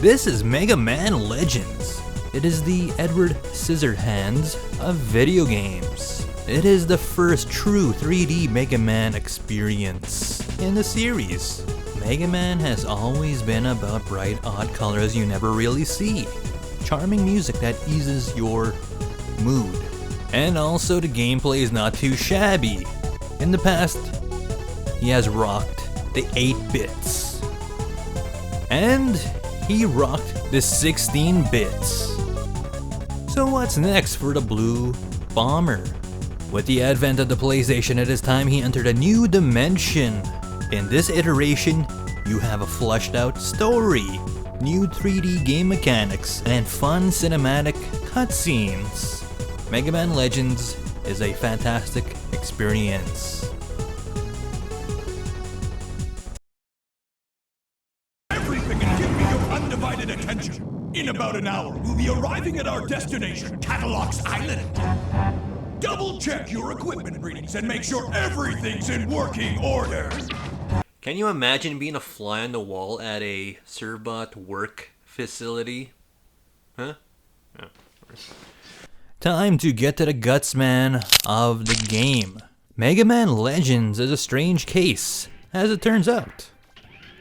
This is Mega Man Legends. It is the Edward Scissorhands of video games. It is the first true 3D Mega Man experience in the series. Mega Man has always been about bright, odd colors you never really see, charming music that eases your mood, and also the gameplay is not too shabby. In the past, he has rocked the 8 bits, and he rocked the 16 bits. So what's next for the Blue Bomber? With the advent of the PlayStation, it is time he entered a new dimension. In this iteration, you have a fleshed out story, new 3D game mechanics, and fun cinematic cutscenes. Mega Man Legends is a fantastic experience. Everything and give me your undivided attention. In about an hour, we'll be arriving at our destination, Catalog's Island. Double check your equipment readings and make sure everything's in working order. Can you imagine being a fly on the wall at a Servbot work facility? Huh? Yeah. Time to get to the guts, man, of the game. Mega Man Legends is a strange case, as it turns out.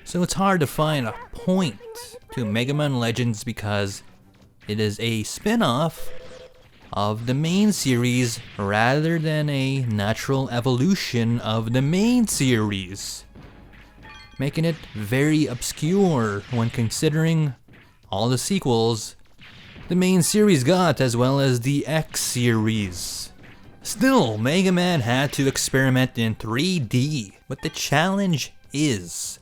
So it's hard to find a point to Mega Man Legends because it is a spin-off of the main series rather than a natural evolution of the main series, making it very obscure when considering all the sequels the main series got, as well as the X series. Still, Mega Man had to experiment in 3D, but the challenge is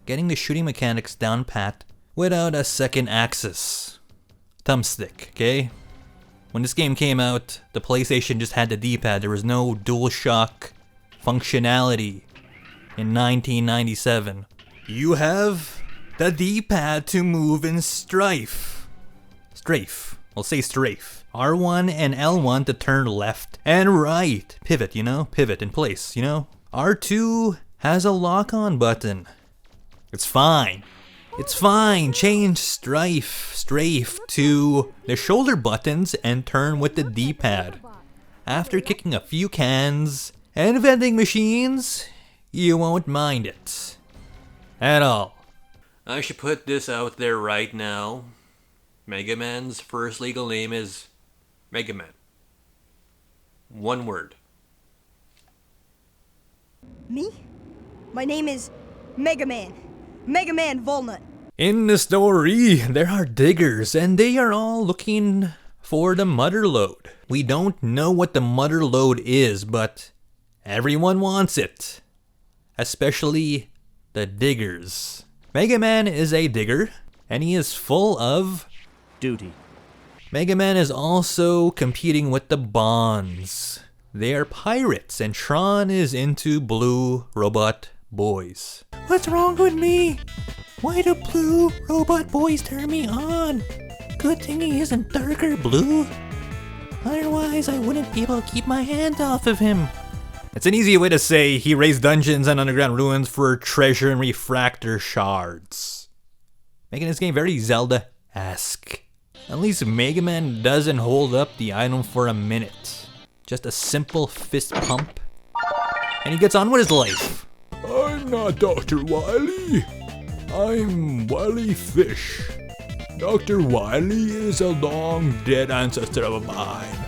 getting the shooting mechanics down pat without a second axis. Thumbstick, okay? When this game came out, the PlayStation just had the D-pad. There was no DualShock functionality in 1997. You have the D-pad to move in strafe. We'll say strafe. R1 and L1 to turn left and right. Pivot, pivot in place, R2 has a lock-on button. It's fine. Change strafe to the shoulder buttons and turn with the D-pad. After kicking a few cans and vending machines, you won't mind it at all. I should put this out there right now. Mega Man's first legal name is Mega Man. One word. Me? My name is Mega Man. Mega Man Volnut. In the story, there are diggers, and they are all looking for the mother lode. We don't know what the mother lode is, but everyone wants it. Especially the diggers. Mega Man is a digger, and he is full of duty. Mega Man is also competing with the Bonds. They are pirates, and Tron is into blue robot boys. What's wrong with me? Why do blue robot boys turn me on? Good thing he isn't darker blue. Otherwise, I wouldn't be able to keep my hand off of him. It's an easy way to say he raised dungeons and underground ruins for treasure and refractor shards, making this game very Zelda-esque. At least Mega Man doesn't hold up the item for a minute. Just a simple fist pump, and he gets on with his life. I'm not Dr. Wily. I'm Wily Fish. Dr. Wily is a long dead ancestor of mine.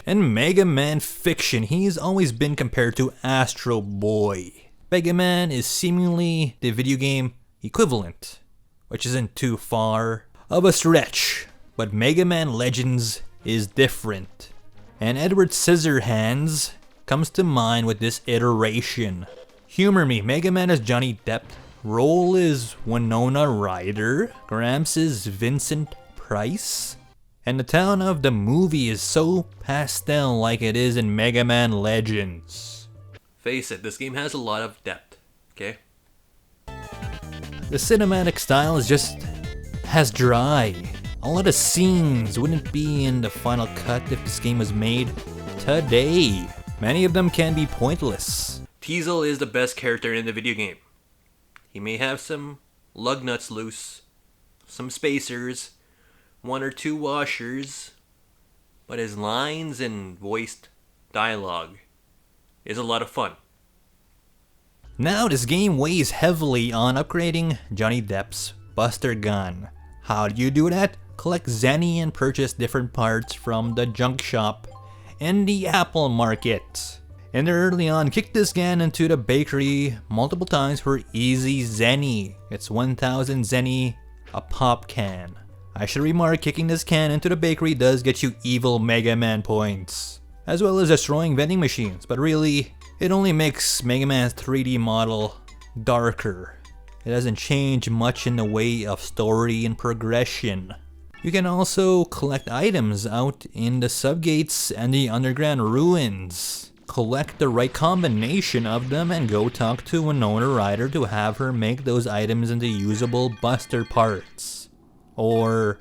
In Mega Man fiction, he's always been compared to Astro Boy. Mega Man is seemingly the video game equivalent, which isn't too far of a stretch. But Mega Man Legends is different, and Edward Scissorhands comes to mind with this iteration. Humor me, Mega Man is Johnny Depp, Roll is Winona Ryder, Gramps is Vincent Price, and the town of the movie is so pastel like it is in Mega Man Legends. Face it, this game has a lot of depth, okay? The cinematic style is just as dry. A lot of scenes wouldn't be in the final cut if this game was made today. Many of them can be pointless. Teasel is the best character in the video game. He may have some lug nuts loose, some spacers, one or two washers, but his lines and voiced dialogue is a lot of fun. Now this game weighs heavily on upgrading Johnny Depp's Buster gun. How do you do that? Collect Zenny and purchase different parts from the junk shop in the Apple Market. And early on, kick this gun into the bakery multiple times for easy Zenny. It's 1000 Zenny a pop can. I should remark, kicking this can into the bakery does get you evil Mega Man points, as well as destroying vending machines, but really, it only makes Mega Man's 3D model darker. It doesn't change much in the way of story and progression. You can also collect items out in the subgates and the underground ruins. Collect the right combination of them and go talk to Winona Ryder to have her make those items into usable Buster parts. Or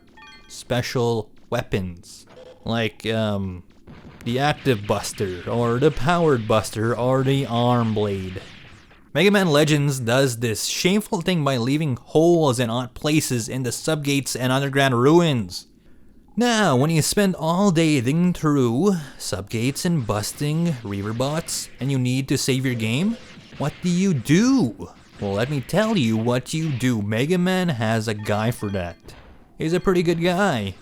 special weapons. Like, the active Buster, or the powered Buster, or the arm blade. Mega Man Legends does this shameful thing by leaving holes in odd places in the subgates and underground ruins. Now, when you spend all day digging through subgates and busting Reaverbots, and you need to save your game, what do you do? Well, let me tell you what you do. Mega Man has a guy for that. He's a pretty good guy.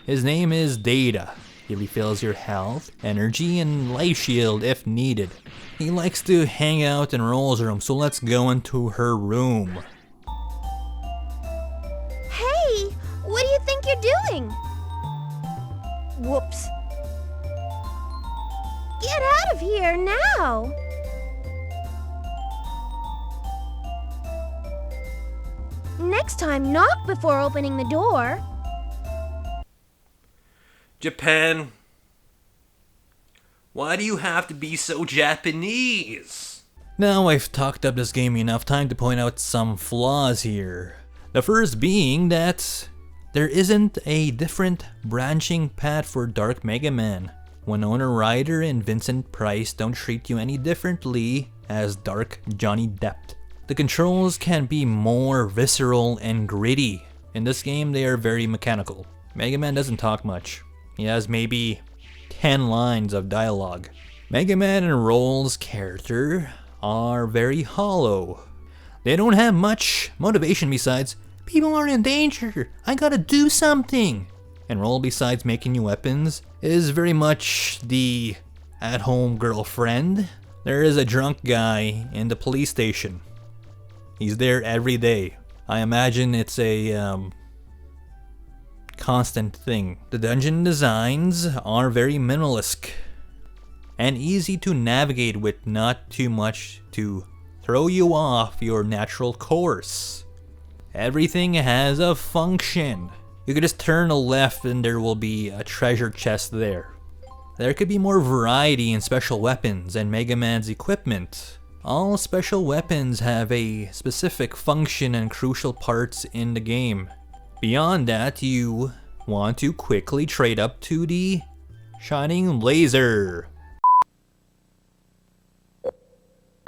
His name is Data. He refills your health, energy, and life shield if needed. He likes to hang out in Roll's room, so let's go into her room. Hey, what do you think you're doing? Whoops. Get out of here now! Next time, knock before opening the door. Japan, why do you have to be so Japanese? Now I've talked up this game enough, time to point out some flaws here. The first being that there isn't a different branching path for Dark Mega Man. Winona Ryder and Vincent Price don't treat you any differently as Dark Johnny Depp. The controls can be more visceral and gritty. In this game, they are very mechanical. Mega Man doesn't talk much. He has maybe 10 lines of dialogue. Mega Man and Roll's character are very hollow. They don't have much motivation besides, people are in danger, I gotta do something. And Roll, besides making you weapons, is very much the at-home girlfriend. There is a drunk guy in the police station. He's there every day. I imagine it's a constant thing. The dungeon designs are very minimalist and easy to navigate with not too much to throw you off your natural course. Everything has a function. You could just turn left and there will be a treasure chest there. There could be more variety in special weapons and Mega Man's equipment. All special weapons have a specific function and crucial parts in the game. Beyond that, you want to quickly trade up to the Shining Laser.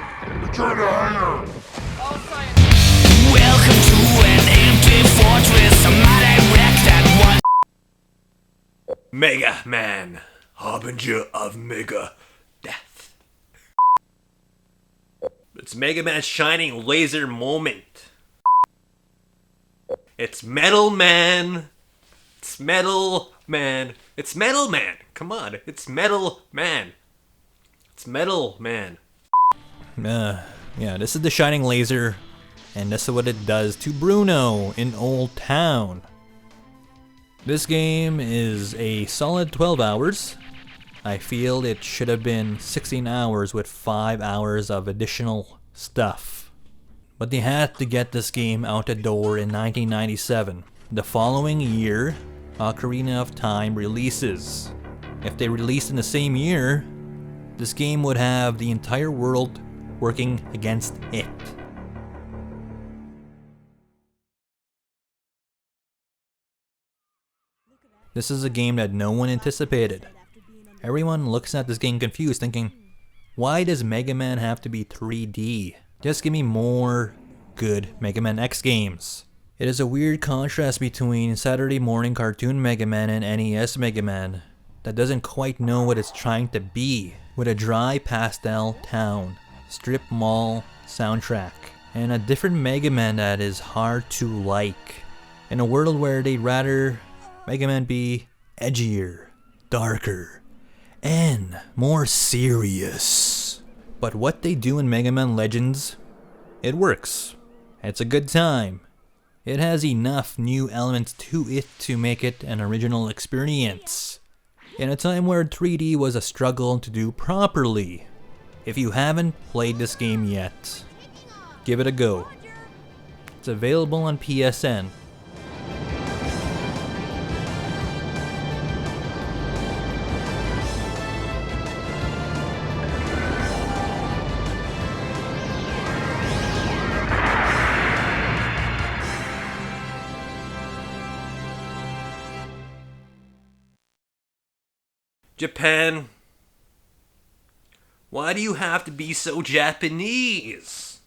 Welcome to an empty fortress. Somebody wrecked that one. Mega Man, harbinger of mega death. It's Mega Man's Shining Laser moment. It's Metal Man. It's Metal Man. It's Metal Man. Come on, it's Metal Man. It's Metal Man. Yeah, this is the Shining Laser, and this is what it does to Bruno in Old Town. This game is a solid 12 hours. I feel it should have been 16 hours with 5 hours of additional stuff. But they had to get this game out the door in 1997. The following year, Ocarina of Time releases. If they released in the same year, this game would have the entire world working against it. This is a game that no one anticipated. Everyone looks at this game confused, thinking, why does Mega Man have to be 3D? Just give me more good Mega Man X games. It is a weird contrast between Saturday morning cartoon Mega Man and NES Mega Man that doesn't quite know what it's trying to be, with a dry pastel town, strip mall soundtrack, and a different Mega Man that is hard to like. In a world where they'd rather Mega Man be edgier, darker, and more serious. But what they do in Mega Man Legends, it works. It's a good time. It has enough new elements to it to make it an original experience. In a time where 3D was a struggle to do properly. If you haven't played this game yet, give it a go. It's available on PSN. Japan, why do you have to be so Japanese?